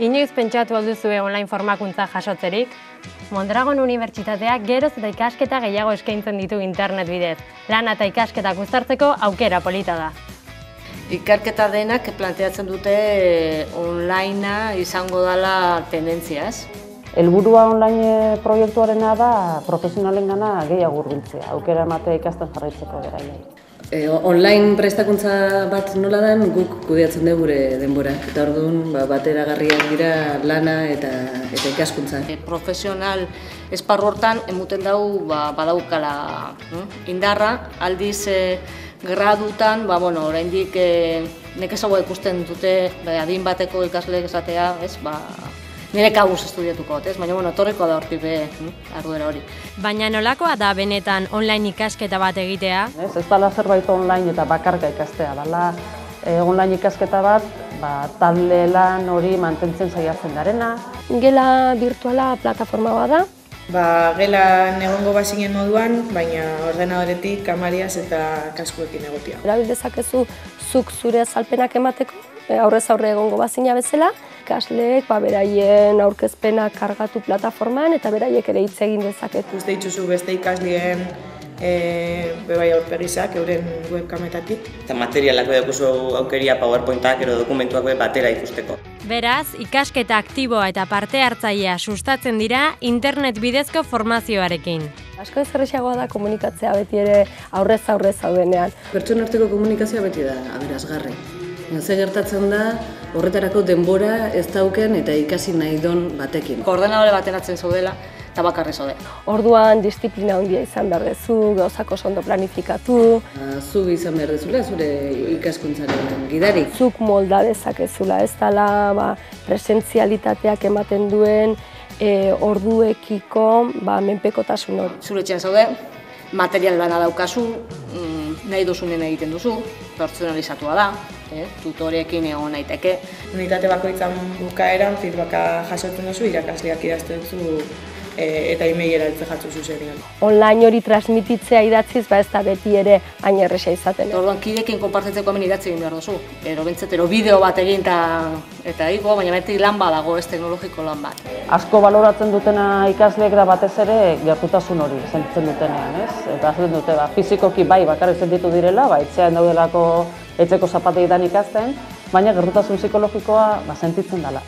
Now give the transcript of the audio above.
Inoiz pentsatu alduzue online formakuntza jasotzerik? Mondragon Unibertsitateak geroz eta ikasketa gehiago eskaintzen ditu internet bidez. Lana eta ikasketak uztartzeko aukera polita da. Ikerketa denak planteatzen dute onlinea izango dela tendentzia, ez? Helburua online proiektuarena da profesionalengana gehiago hurbiltzea, aukera ematea ikasten jarraitzeko beraiei. Online prestakuntza bat nola den guk kudeatzen dugu gure denbora. Eta orduan bateragarriak dira lana eta ikaskuntza. Profesional esparru hortan emuten dugu badaukala indarra, aldiz gradutan, oraindik nekezago ikusten dute adin bateko ikasleek esatea, nire kabuz estudiatuko, baina etorriko da hortik ardura hori. Baina nolakoa da benetan online ikasketa bat egitea? Ez dela zerbait online eta bakarka ikastea, dela online ikasketa bat, talde lan hori mantentzen saiatzen darena. Gela virtuala plataforma bat da. Gelan egongo bazinen moduan, baina ordenadoretik, kamariaz eta kaskuekin egotia. Erabil dezakezu zuk zure azalpenak emateko, aurrez aurre egongo bazina bezala, ikasleek beraien aurkezpenak kargatu plataformaan eta beraiek ere hitz egin dezaketu. Uste dituzu beste ikasleen bebai aurpegizak euren webkametatik. Eta materialak bedakuzu aukeria PowerPointak edo dokumentuak batera ikusteko. Beraz, ikasketa aktiboa eta parte hartzailea sustatzen dira internet bidezko formazioarekin. Asko errazagoa da komunikatzea beti ere aurrez aurre zaudenean. Pertsona arteko komunikazioa beti da aberasgarri. Ze gertatzen da, horretarako denbora ez dauken eta ikasi nahi don batekin. Ordenadore baten atzen zaudela eta bakarri zaude. Orduan disiplina handia izan behar dezu, gauzak oso ondo planifikatu. Zu izan behar dezula, zure ikaskuntzaren gidari. Zuk molda dezakezula, ez dela presentzialitateak ematen duen orduekiko menpekotasun hori. Zure etxean zaude, material lana daukazu, nahi duzunen egiten duzu, pertsonalizatua da, tutoreekin egon naiteke. Unitate bakoitzan bukaeran feedbacka jasotzen duzu, irakasleak idazten duzu eta e-mailera jatzu zuzenean. Online hori transmititzea idatziz, ez da beti ere hain erresa izaten. Orduan kidekin konpartitzeko hemen idatzi egin behar duzu. Bideo bat egin eta igo, baina beti lan badago, ez teknologiko lan bat. Asko baloratzen dutena ikasleek da batez ere gertutasun hori sentitzen dutenean, ez? Eta azten dute, fizikoki bakarrik sentitu direla, etxean daudelako etxeko zapateetan ikasten, baina gertutasun psikologikoa sentitzen dela.